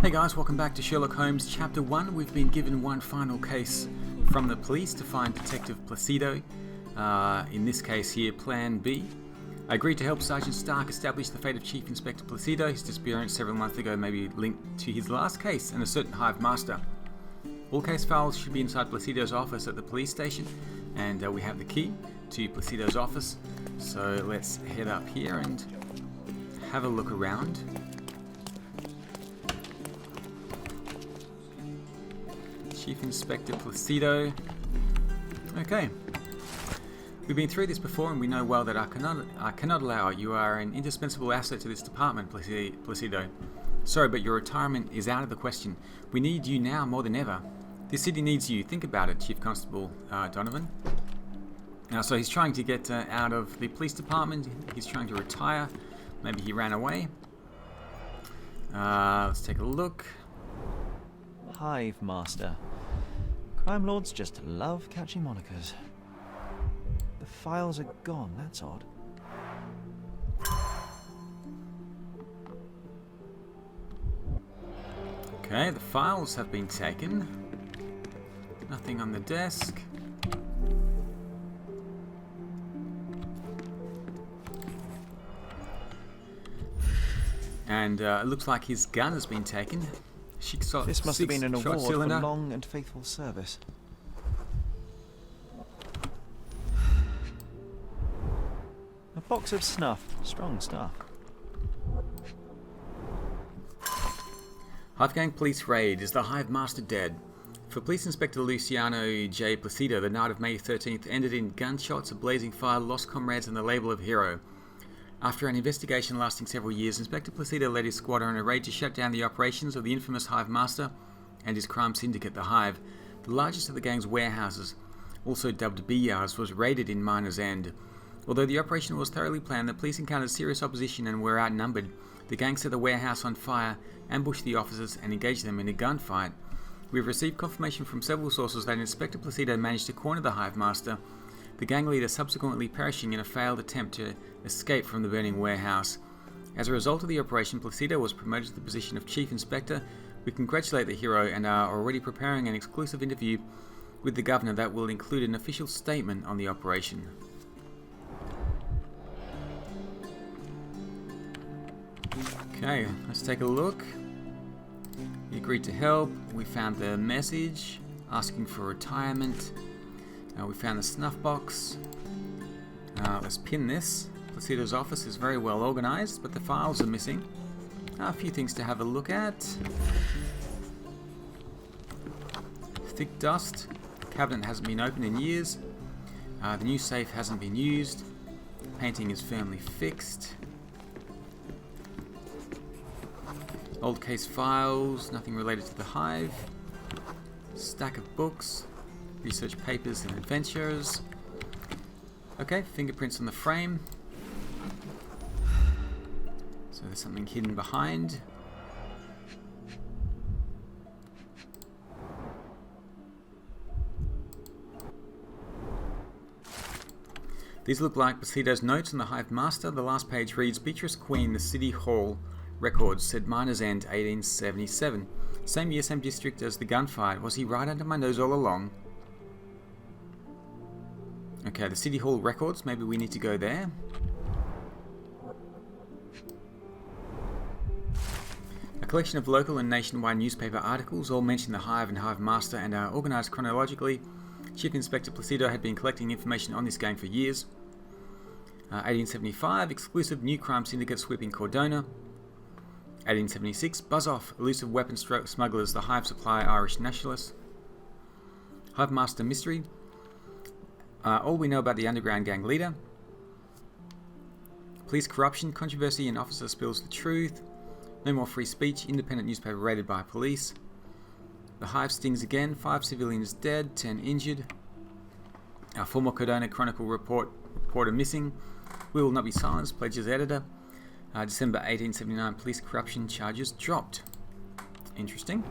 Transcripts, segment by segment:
Hey guys, welcome back to Sherlock Holmes Chapter 1. We've been given one final case from the police to find Detective Placido. In this case here, Plan B. I agreed to help Sergeant Stark establish the fate of Chief Inspector Placido. His disappearance several months ago may be linked to his last case and a certain hive master. All case files should be inside Placido's office at the police station, and we have the key to Placido's office. So let's head up here and have a look around. Chief Inspector Placido. Okay. We've been through this before and we know well that I cannot allow it. You are an indispensable asset to this department, Placido. Sorry, but your retirement is out of the question. We need you now more than ever. This city needs you. Think about it, Chief Constable Donovan. So he's trying to get out of the police department. He's trying to retire. Maybe he ran away. Let's take a look. Hive Master. Crime lords just love catching monikers. The files are gone, that's odd. Okay, the files have been taken. Nothing on the desk. And it looks like his gun has been taken. This must have been an award for long and faithful service. A box of snuff. Strong stuff. Hive Gang police raid. Is the Hive Master dead? For Police Inspector Luciano J. Placido, the night of May 13th ended in gunshots, a blazing fire, lost comrades and the label of hero. After an investigation lasting several years, Inspector Placido led his squad on a raid to shut down the operations of the infamous Hive Master and his crime syndicate, the Hive. The largest of the gang's warehouses, also dubbed B-Yards, was raided in Miner's End. Although the operation was thoroughly planned, the police encountered serious opposition and were outnumbered. The gang set the warehouse on fire, ambushed the officers and engaged them in a gunfight. We have received confirmation from several sources that Inspector Placido managed to corner the Hive Master, the gang leader subsequently perishing in a failed attempt to escape from the burning warehouse. As a result of the operation, Placido was promoted to the position of Chief Inspector. We congratulate the hero and are already preparing an exclusive interview with the Governor that will include an official statement on the operation. Okay, let's take a look. He agreed to help. We found the message asking for retirement. We found the snuff box. Let's pin this. Placido's office is very well organized, but the files are missing. A few things to have a look at. Thick dust. Cabinet hasn't been opened in years. The new safe hasn't been used. Painting is firmly fixed. Old case files, nothing related to the Hive. Stack of books. Research papers and adventures. Okay, fingerprints on the frame. So there's something hidden behind. These look like Placido's notes on the Hive Master. The last page reads, Beatrice Queen, the City Hall records, said Miner's End, 1877. Same year, same district as the gunfight. Was he right under my nose all along? Okay, the City Hall records. Maybe we need to go there. A collection of local and nationwide newspaper articles all mention the Hive and Hive Master and are organized chronologically. Chief Inspector Placido had been collecting information on this gang for years. 1875, exclusive new crime syndicate sweeping Cordona. 1876, buzz off, elusive weapon smugglers, the Hive supply Irish nationalists. Hive Master mystery. All we know about the underground gang leader. Police corruption, controversy, and officer spills the truth. No more free speech, independent newspaper raided by police. The Hive stings again, 5 civilians dead, 10 injured. Our former Cordona Chronicle reporter missing. We will not be silenced, pledges editor. December 1879, police corruption charges dropped. Interesting.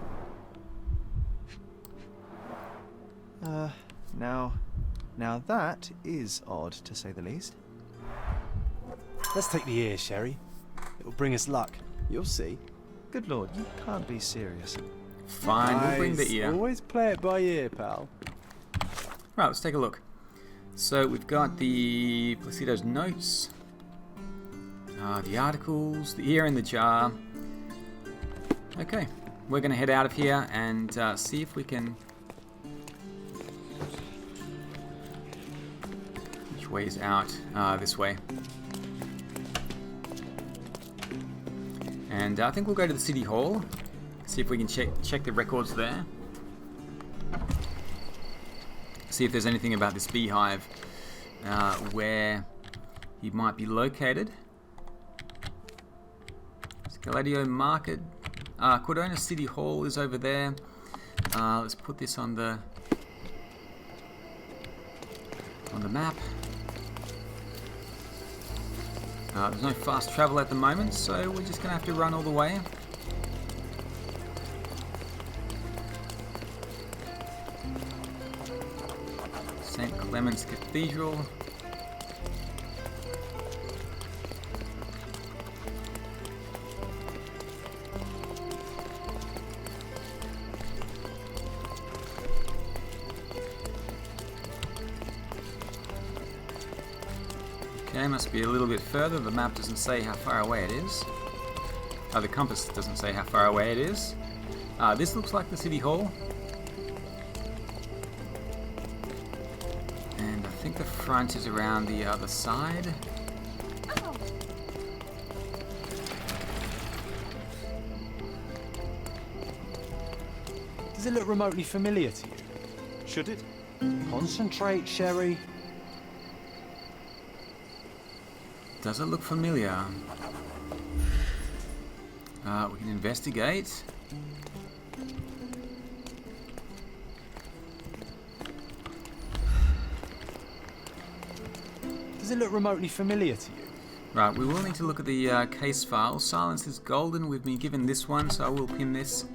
Now that is odd, to say the least. Let's take the ear, Sherry. It'll bring us luck. You'll see. Good lord, you can't be serious. Fine, we'll bring the ear. Always play it by ear, pal. Right, let's take a look. So we've got the Placido's notes, the articles, the ear in the jar. Okay, we're going to head out of here and see if we can... Which way is out? This way. And I think we'll go to the City Hall, see if we can check the records there. See if there's anything about this beehive, where he might be located. Scaladio Market. Cordona City Hall is over there. Let's put this on the map. There's no fast travel at the moment, so we're just going to have to run all the way. St. Clement's Cathedral. Okay, must be a little bit further. The map doesn't say how far away it is. The compass doesn't say how far away it is. This looks like the City Hall. And I think the front is around the other side. Does it look remotely familiar to you? Should it? Concentrate, Sherry. Does it look familiar? We can investigate. Does it look remotely familiar to you? Right, we will need to look at the case file. Silence is golden. We've been given this one, so I will pin this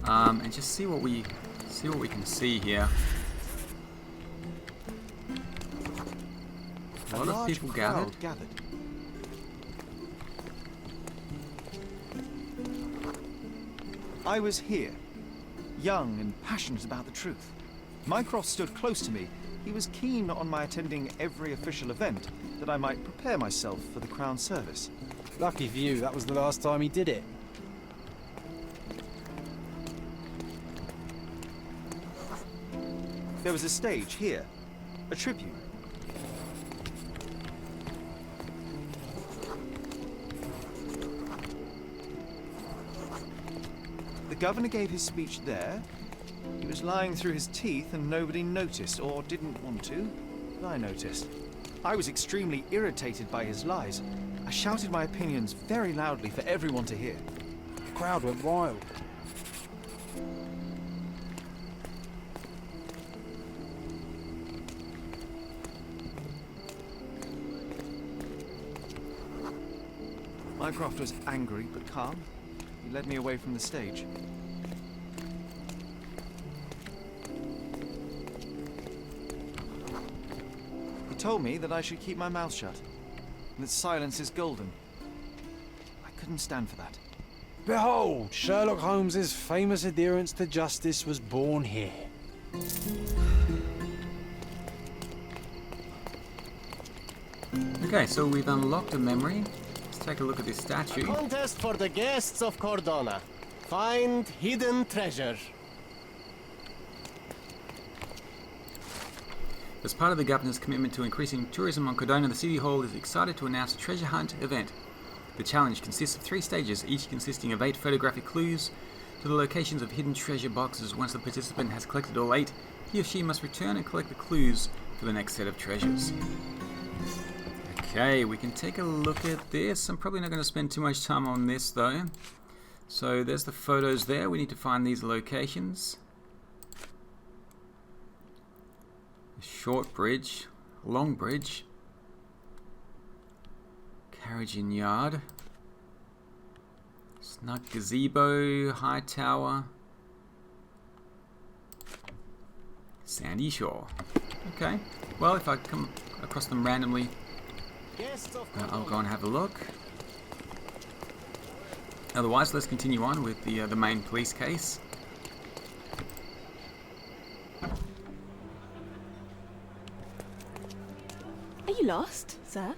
and just see what we can see here. A lot of people gathered. I was here, young and passionate about the truth. Mycroft stood close to me. He was keen on my attending every official event, that I might prepare myself for the Crown service. Lucky for you, that was the last time he did it. There was a stage here, a tribune. The governor gave his speech there. He was lying through his teeth and nobody noticed, or didn't want to, but I noticed. I was extremely irritated by his lies. I shouted my opinions very loudly for everyone to hear. The crowd went wild. Mycroft was angry but calm. He led me away from the stage. He told me that I should keep my mouth shut, and that silence is golden. I couldn't stand for that. Behold, Sherlock Holmes's famous adherence to justice was born here. Okay, so we've unlocked a memory. Let's take a look at this statue. Contest for the guests of Cordona. Find hidden treasure. As part of the governor's commitment to increasing tourism on Cordona, the City Hall is excited to announce a treasure hunt event. The challenge consists of 3 stages, each consisting of 8 photographic clues to the locations of hidden treasure boxes. Once the participant has collected all 8, he or she must return and collect the clues for the next set of treasures. Okay, we can take a look at this. I'm probably not going to spend too much time on this though. So there's the photos there. We need to find these locations. Short bridge, long bridge, carriage in yard, snug gazebo, high tower, sandy shore. Okay, well if I come across them randomly, I'll go and have a look. Otherwise, let's continue on with the main police case. Are you lost, sir?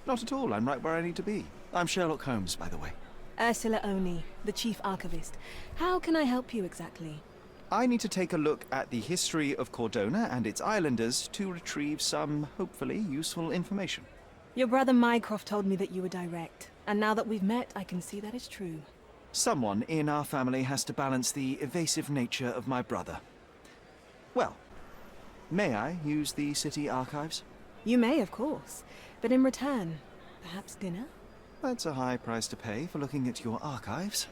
Not at all. I'm right where I need to be. I'm Sherlock Holmes, by the way. Ursula Oni, the chief archivist. How can I help you exactly? I need to take a look at the history of Cordona and its islanders to retrieve some, hopefully, useful information. Your brother Mycroft told me that you were direct, and now that we've met, I can see that is true. Someone in our family has to balance the evasive nature of my brother. Well, may I use the city archives? You may, of course, but in return, perhaps dinner? That's a high price to pay for looking at your archives.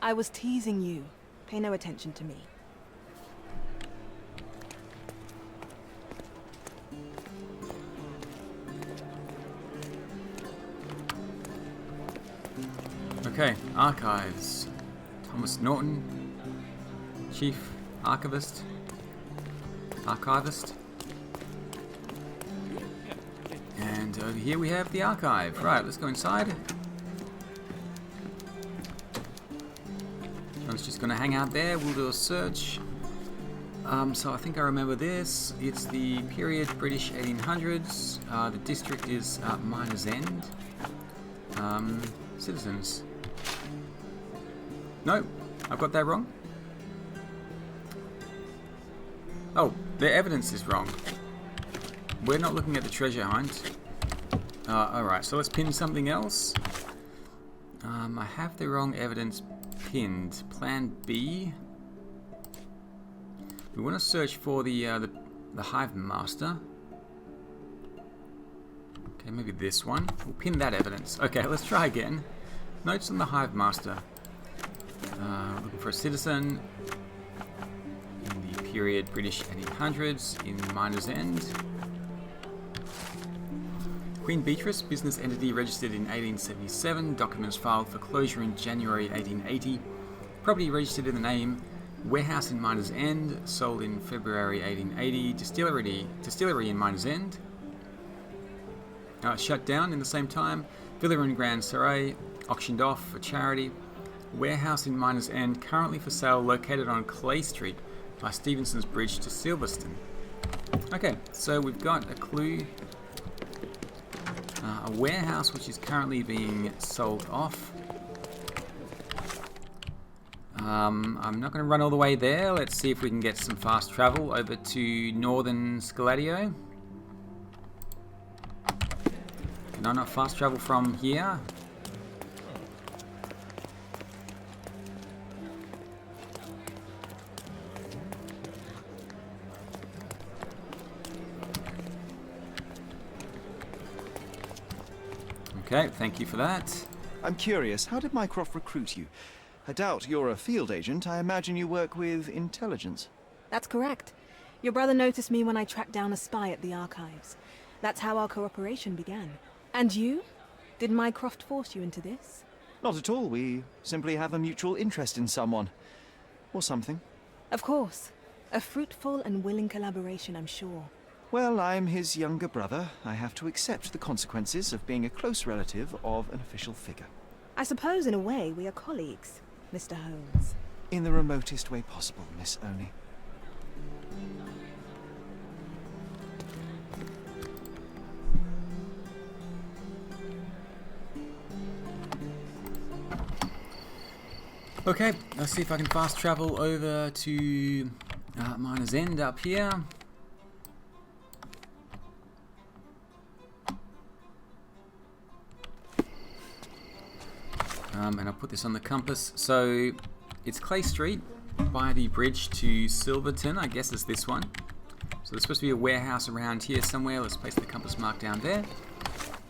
I was teasing you. Pay no attention to me. Okay, archives. Thomas Norton, chief archivist. And over here we have the archive. Right, let's go inside. I was just going to hang out there. We'll do a search. So I think I remember this. It's the period British 1800s. The district is Miners End. Citizens. No, I've got that wrong. Oh, the evidence is wrong. We're not looking at the treasure hunt. Alright, so let's pin something else. I have the wrong evidence pinned. Plan B. We want to search for the Hive Master. Okay, maybe this one. We'll pin that evidence. Okay, let's try again. Notes on the Hive Master. Looking for a citizen in the period British 1800s in Miners End. Queen Beatrice, business entity registered in 1877, documents filed for closure in January 1880, property registered in the name, warehouse in Miners End, sold in February 1880, distillery in Miners End, shut down in the same time, villa in Grand Saray, auctioned off for charity, warehouse in Miners End, currently for sale, located on Clay Street by Stevenson's Bridge to Silverton. Okay, so we've got a clue. A warehouse which is currently being sold off. I'm not going to run all the way there. Let's see if we can get some fast travel over to northern Scaladio. Can I not fast travel from here? Okay, thank you for that. I'm curious, how did Mycroft recruit you? I doubt you're a field agent. I imagine you work with intelligence. That's correct. Your brother noticed me when I tracked down a spy at the archives. That's how our cooperation began. And you? Did Mycroft force you into this? Not at all. We simply have a mutual interest in someone. Or something. Of course. A fruitful and willing collaboration, I'm sure. Well, I'm his younger brother. I have to accept the consequences of being a close relative of an official figure. I suppose in a way we are colleagues, Mr. Holmes. In the remotest way possible, Miss Oni. Okay, let's see if I can fast travel over to Miners End up here. And I'll put this on the compass. So it's Clay Street by the bridge to Silverton. I guess it's this one. So there's supposed to be a warehouse around here somewhere. Let's place the compass mark down there.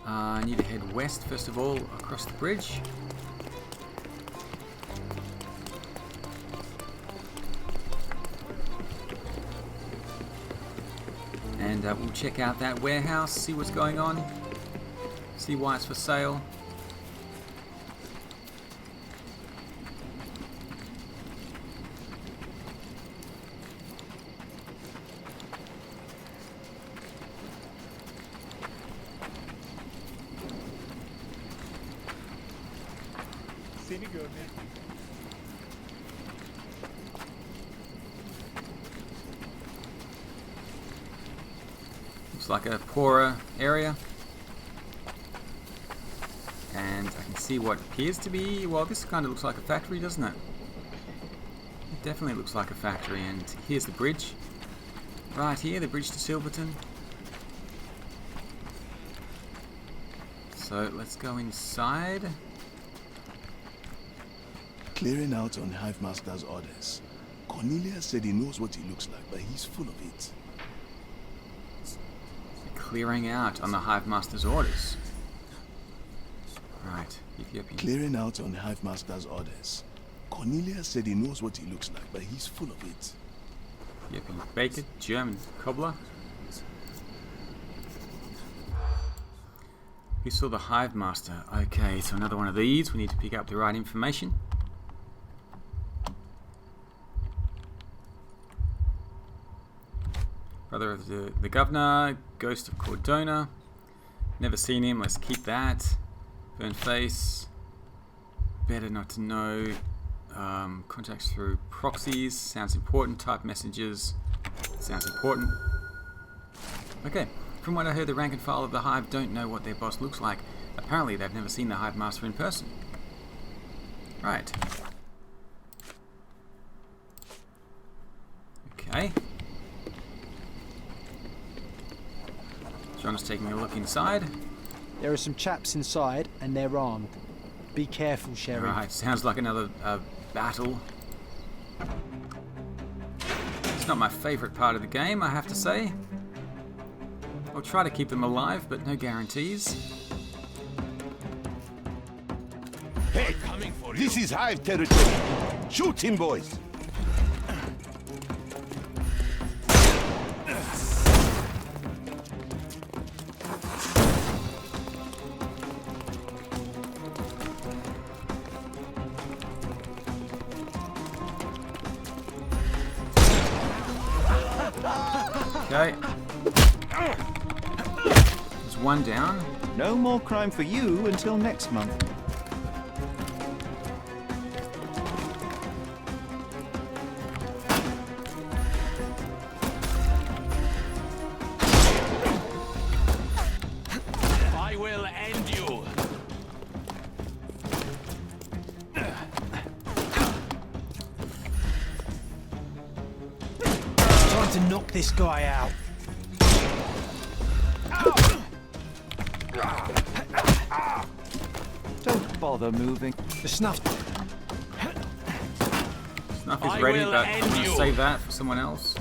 I need to head west first of all across the bridge. And we'll check out that warehouse, see what's going on, see why it's for sale. Looks like a poorer area. And I can see what appears to be, well, this kind of looks like a factory, doesn't it? It definitely looks like a factory, and here's the bridge. Right here, the bridge to Silverton. So let's go inside. Clearing out on Hive Master's orders. Cornelius said he knows what he looks like, but he's full of it. Clearing out on the Hive Master's orders. Right, Ethiopian. Clearing out on Hive Master's orders. Cornelius said he knows what he looks like, but he's full of it. Ethiopian baker, German cobbler. Who saw the Hive Master? Okay, so another one of these. We need to pick up the right information. Brother of the governor, ghost of Cordona. Never seen him, let's keep that. Burn face. Better not to know. Contacts through proxies. Sounds important. Type messages. Sounds important. Okay. From what I heard, the rank and file of the Hive don't know what their boss looks like. Apparently, they've never seen the Hive Master in person. Right. Okay. John's taking a look inside. There are some chaps inside, and they're armed. Be careful, Sherry. Right, sounds like another battle. It's not my favourite part of the game, I have to say. I'll try to keep them alive, but no guarantees. Hey, this is Hive territory. Shoot him, boys. Okay. There's one down. No more crime for you until next month. I will end you. Trying to knock this guy out. Don't bother moving. The snuff. Snuff is I ready, will but I'm end going to you. save that for someone else.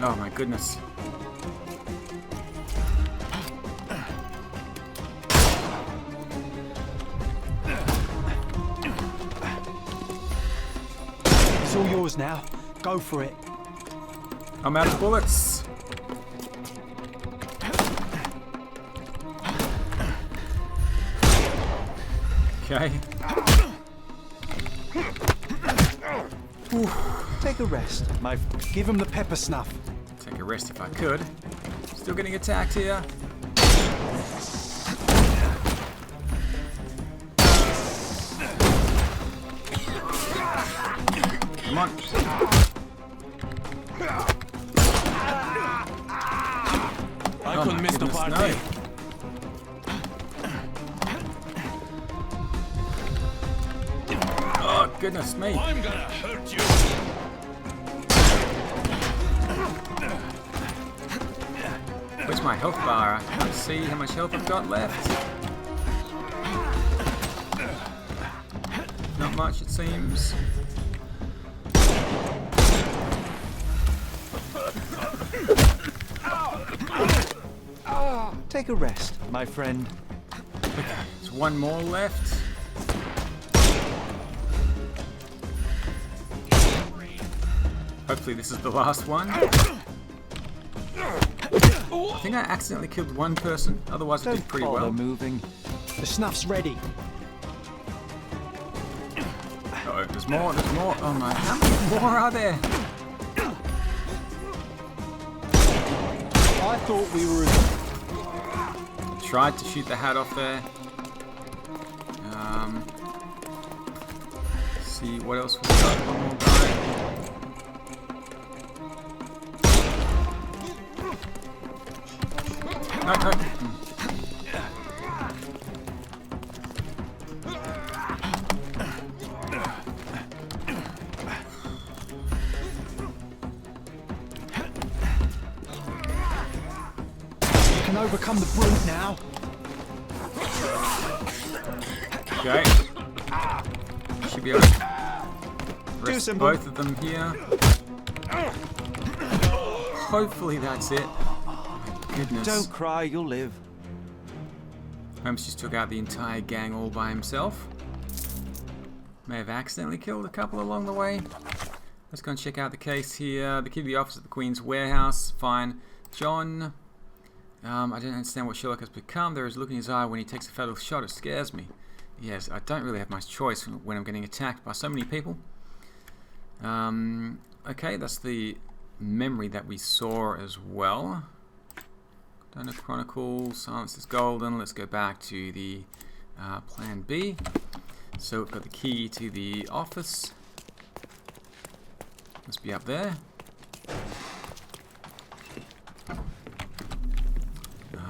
Oh my goodness. It's all yours now. Go for it. I'm out of bullets. Okay. Take a rest, my Give him the pepper snuff. Take a rest if I could. Still getting attacked here. Come on. I Oh could my miss the goodness, party. no. Oh goodness me. I'm gonna hurt you. Where's my health bar? I can't see how much health I've got left. Not much, it seems. Take a rest, my friend. There's one more left. Hopefully this is the last one. I think I accidentally killed one person, otherwise I did Don't pretty bother well. moving. The snuff's ready. Uh-oh, there's more, there's more. Oh my, how many more are there? I thought we were. tried to shoot the hat off there. See what else we've got. One more guy. No. Can overcome the brute now. Okay. Should be able to rest both of them here. Hopefully that's it. My goodness. Don't cry, you'll live. Holmes just took out the entire gang all by himself. May have accidentally killed a couple along the way. Let's go and check out the case here. The key to the office at the Queen's Warehouse. Fine. John. I don't understand what Sherlock has become. There is a look in his eye when he takes a fatal shot. It scares me. Yes, I don't really have much choice when I'm getting attacked by so many people. Okay, that's the memory that we saw as well. Cordona Chronicles, Silence is Golden. Let's go back to the plan B. So we've got the key to the office. Must be up there.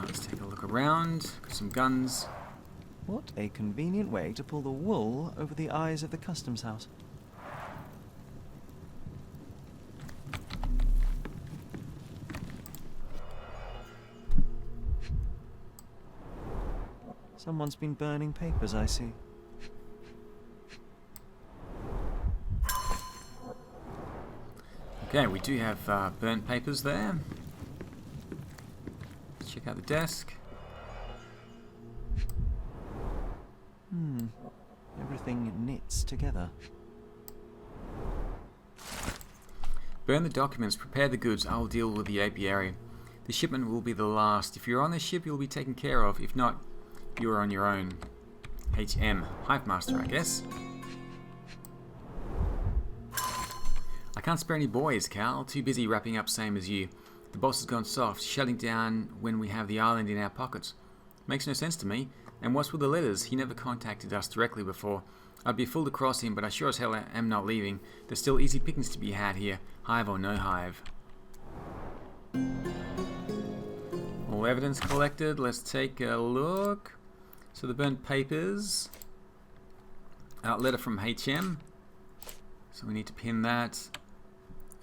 Let's take a look around. Got some guns. What a convenient way to pull the wool over the eyes of the customs house. Someone's been burning papers, I see. Okay, we do have burnt papers there. Let's check out the desk. Everything knits together. Burn the documents, prepare the goods, I'll deal with the apiary. The shipment will be the last. If you're on this ship, you'll be taken care of. If not, you're on your own. HM, Hive Master, I guess. I can't spare any boys, Cal. Too busy wrapping up, same as you. The boss has gone soft, shutting down when we have the island in our pockets. Makes no sense to me. And what's with the letters? He never contacted us directly before. I'd be a fool to cross him, but I sure as hell am not leaving. There's still easy pickings to be had here, hive or no hive. All evidence collected. Let's take a look. So the burnt papers. Letter from HM. So we need to pin that.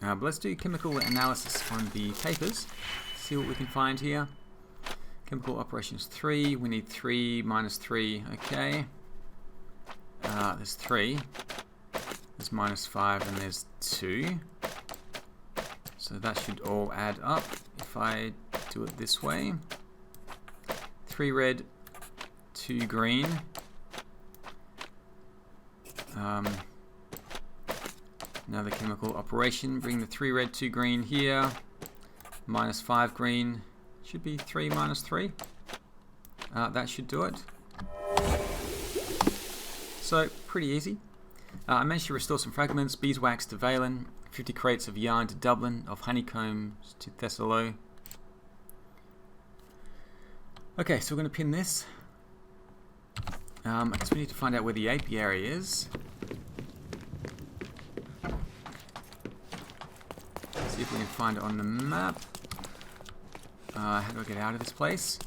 But let's do chemical analysis on the papers. See what we can find here. Chemical operations 3. We need 3 minus 3. Okay. There's 3. There's minus 5 and there's 2. So that should all add up if I do it this way. 3 red, 2 green. Another chemical operation. Bring the 3 red, 2 green here. Minus 5 green. Should be 3 minus 3. That should do it. So, pretty easy. I managed to restore some fragments. Beeswax to Valen. 50 crates of yarn to Dublin. Of honeycombs to Thessalo. Okay, so we're going to pin this. I guess we need to find out where the apiary is. See if we can find it on the map. How do I get out of this place?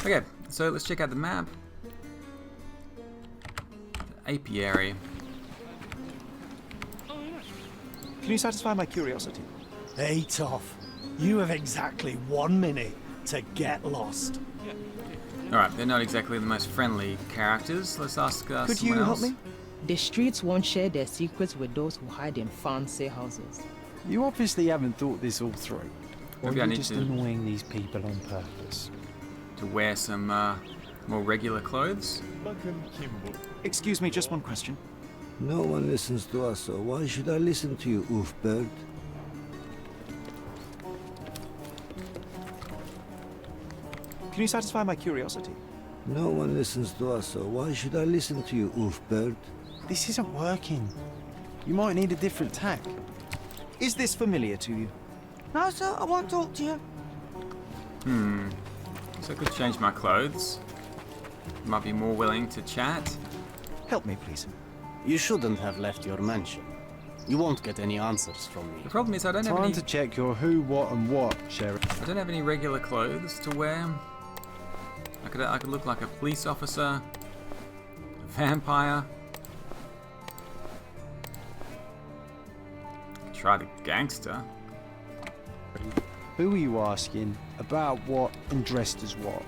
Okay, so let's check out the map. The apiary. Can you satisfy my curiosity? Hey, Toff. You have exactly 1 minute to get lost. Alright, they're not exactly the most friendly characters. Let's ask Could you someone help else. me? The streets won't share their secrets with those who hide in fancy houses. You obviously haven't thought this all through. Or Maybe I you're need just to- annoying these people on purpose. To wear some more regular clothes. Excuse me, just one question. No one listens to us, so why should I listen to you, Oofbird? Can you satisfy my curiosity? No one listens to us, so why should I listen to you, Oofbird? This isn't working. You might need a different tack. Is this familiar to you? No, sir, I won't talk to you. So I could change my clothes. Might be more willing to chat. Help me, please. You shouldn't have left your mansion. You won't get any answers from me. The problem is I don't have Time any... to check your who, what, and what, Sheriff. I don't have any regular clothes to wear. I could look like a police officer, a vampire. Try the gangster. Who are you asking? About what and dressed as what?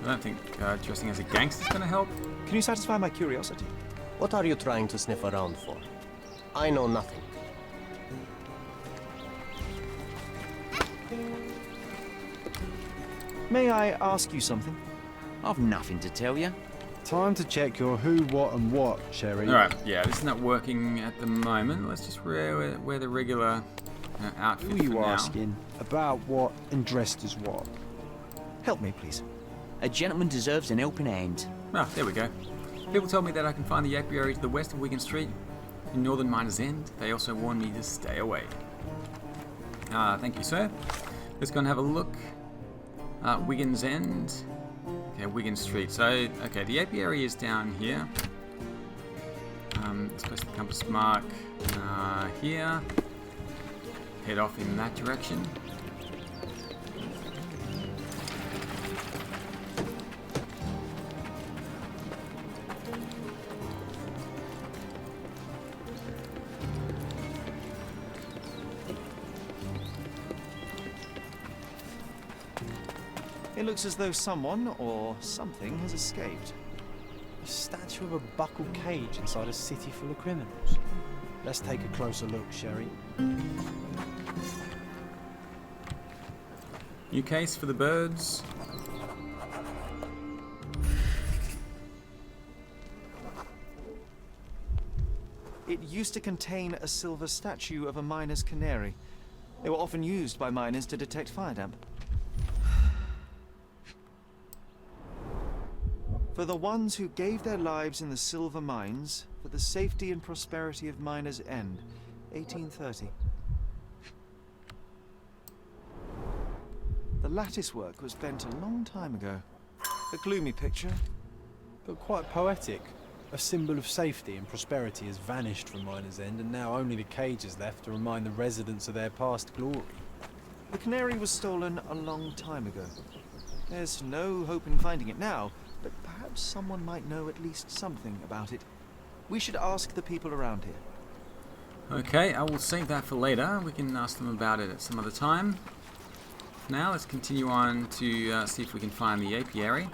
I don't think dressing as a gangster is going to help. Can you satisfy my curiosity? What are you trying to sniff around for? I know nothing. May I ask you something? I've nothing to tell you. Time to check your who, what, and what, Sherry. Alright, yeah, this is not working at the moment. Let's just wear the regular outfit Who are for you now. asking? About what and dressed as what? Help me, please. A gentleman deserves an helping hand. Ah, there we go. People told me that I can find the Apiary to the west of Wigan Street, in northern Miners End. They also warned me to stay away. Thank you, sir. Let's go and have a look. Wigan's End. Okay, Wigan Street. So, okay, the Apiary is down here. Let's place the compass mark here. Head off in that direction. It looks as though someone or something has escaped. A statue of a buckled cage inside a city full of criminals. Let's take a closer look, Sherry. New case for the birds. It used to contain a silver statue of a miner's canary. They were often used by miners to detect fire damp. For the ones who gave their lives in the silver mines, for the safety and prosperity of Miners' End, 1830. The lattice work was bent a long time ago. A gloomy picture. But quite poetic. A symbol of safety and prosperity has vanished from Miners' End, and now only the cage is left to remind the residents of their past glory. The canary was stolen a long time ago. There's no hope in finding it now, but perhaps someone might know at least something about it. We should ask the people around here. Okay, I will save that for later. We can ask them about it at some other time. For now, let's continue on to see if we can find the apiary.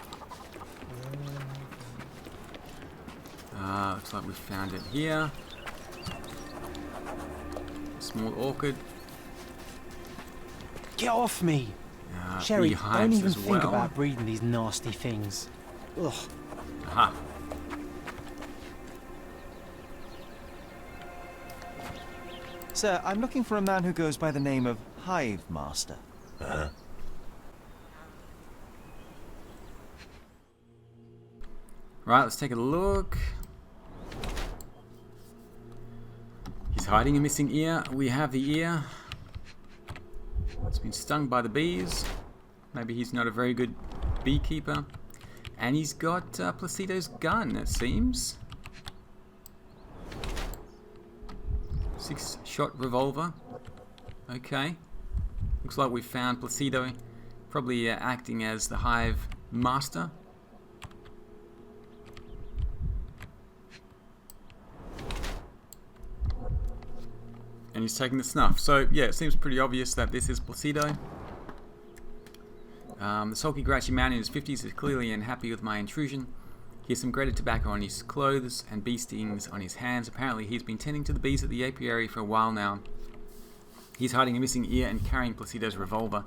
Looks like we found it here. A small orchid. Get off me! Sherry, don't beehives even as think well. about breeding these nasty things. Ugh. Aha. Sir, I'm looking for a man who goes by the name of Hive Master. Right, let's take a look. He's hiding a missing ear. We have the ear. It's been stung by the bees. Maybe he's not a very good beekeeper. And he's got Placido's gun, it seems. 6-shot revolver. Okay. Looks like we found Placido, probably acting as the Hive Master. And he's taking the snuff. So, yeah, it seems pretty obvious that this is Placido. The sulky grouchy man in his 50s is clearly unhappy with my intrusion. He has some grated tobacco on his clothes and bee stings on his hands. Apparently, he's been tending to the bees at the apiary for a while now. He's hiding a missing ear and carrying Placido's revolver.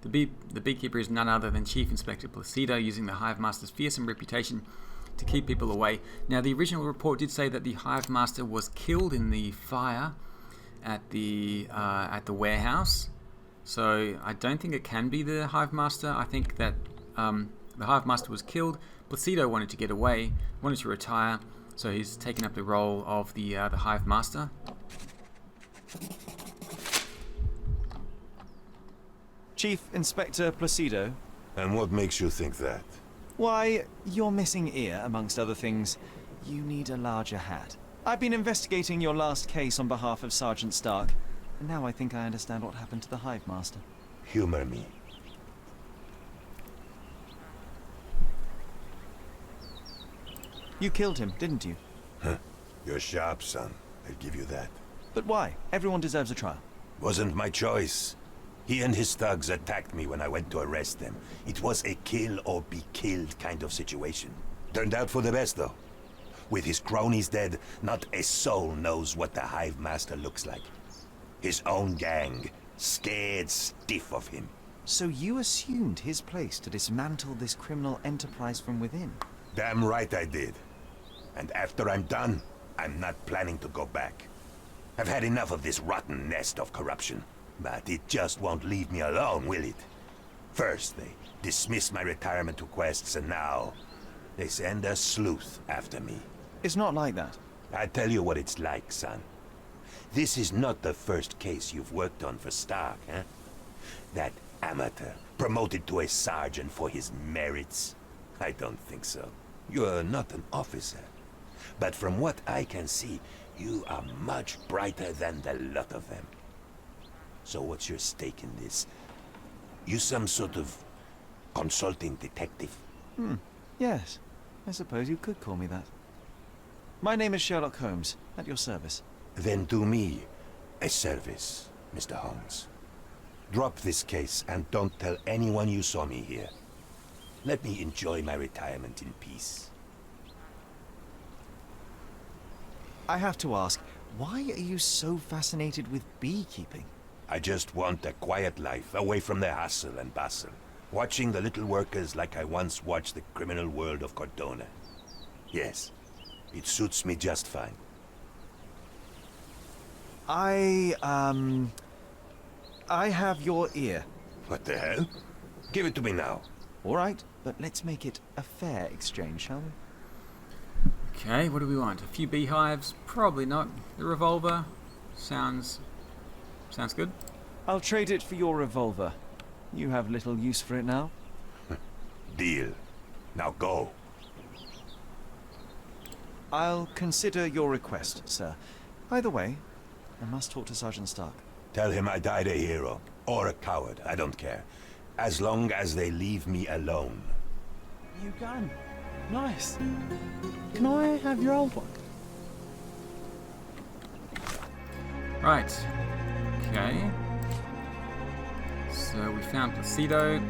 The beekeeper is none other than Chief Inspector Placido, using the Hive Master's fearsome reputation to keep people away. Now, the original report did say that the Hive Master was killed in the fire at the warehouse. So I don't think it can be the Hive Master. I think that the Hive Master was killed. Placido wanted to get away, wanted to retire, So he's taken up the role of the Hive Master. Chief Inspector Placido. And what makes you think that? Why, your missing ear, amongst other things. You need a larger hat. I've been investigating your last case on behalf of Sergeant Stark, and now I think I understand what happened to the Hive Master. Humor me. You killed him, didn't you? Huh. You're sharp, son. I'll give you that. But why? Everyone deserves a trial. Wasn't my choice. He and his thugs attacked me when I went to arrest them. It was a kill or be killed kind of situation. Turned out for the best, though. With his cronies dead, not a soul knows what the Hive Master looks like. His own gang, scared stiff of him. So you assumed his place to dismantle this criminal enterprise from within? Damn right I did. And after I'm done, I'm not planning to go back. I've had enough of this rotten nest of corruption. But it just won't leave me alone, will it? First, they dismissed my retirement requests, and now they send a sleuth after me. It's not like that. I tell you what it's like, son. This is not the first case you've worked on for Stark, huh? That amateur promoted to a sergeant for his merits? I don't think so. You're not an officer. But from what I can see, you are much brighter than the lot of them. So what's your stake in this? You some sort of consulting detective? Yes. I suppose you could call me that. My name is Sherlock Holmes, at your service. Then do me a service, Mr. Holmes. Drop this case and don't tell anyone you saw me here. Let me enjoy my retirement in peace. I have to ask, why are you so fascinated with beekeeping? I just want a quiet life, away from the hustle and bustle. Watching the little workers like I once watched the criminal world of Cordona. Yes, it suits me just fine. I have your ear. What the hell? Give it to me now. All right, but let's make it a fair exchange, shall we? Okay, what do we want? A few beehives? Probably not. The revolver? Sounds good. I'll trade it for your revolver. You have little use for it now. Deal. Now go. I'll consider your request, sir. Either way, I must talk to Sergeant Stark. Tell him I died a hero. Or a coward, I don't care. As long as they leave me alone. New gun. Nice. Can I have your old one? Right. Okay. So we found Placido.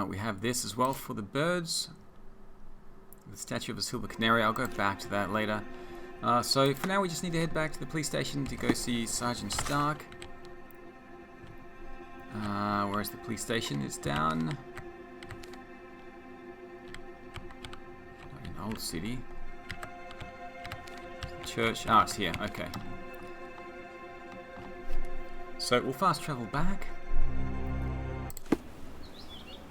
We have this as well for the birds. The statue of a silver canary. I'll go back to that later. So for now we just need to head back to the police station to go see Sergeant Stark. Where's the police station? It's down in Old City. Church. Ah, it's here. Okay. So we'll fast travel back.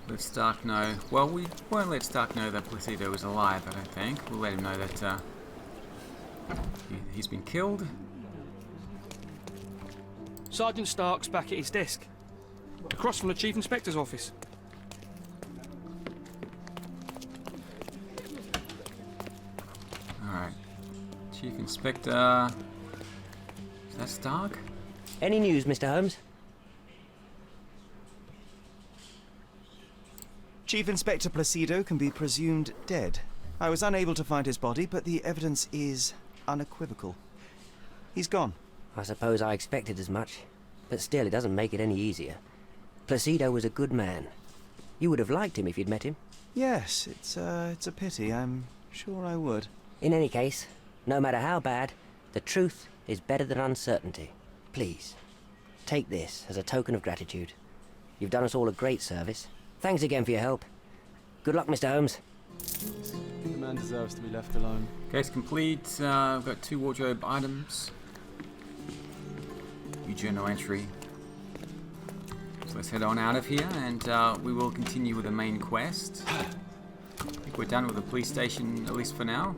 Let Stark know. Well, we won't let Stark know that Placido is alive, I don't think. We'll let him know that he's been killed. Sergeant Stark's back at his desk, across from the Chief Inspector's office. Alright. Chief Inspector... Is that Stark? Any news, Mr. Holmes? Chief Inspector Placido can be presumed dead. I was unable to find his body, but the evidence is unequivocal. He's gone. I suppose I expected as much, but still it doesn't make it any easier. Placido was a good man. You would have liked him if you'd met him. Yes, it's a pity. I'm sure I would. In any case, no matter how bad, the truth is better than uncertainty. Please, take this as a token of gratitude. You've done us all a great service. Thanks again for your help. Good luck, Mr. Holmes. The man deserves to be left alone. Case complete. We've got 2 wardrobe items. New journal entry. So let's head on out of here and we will continue with the main quest. think we're done with the police station, at least for now.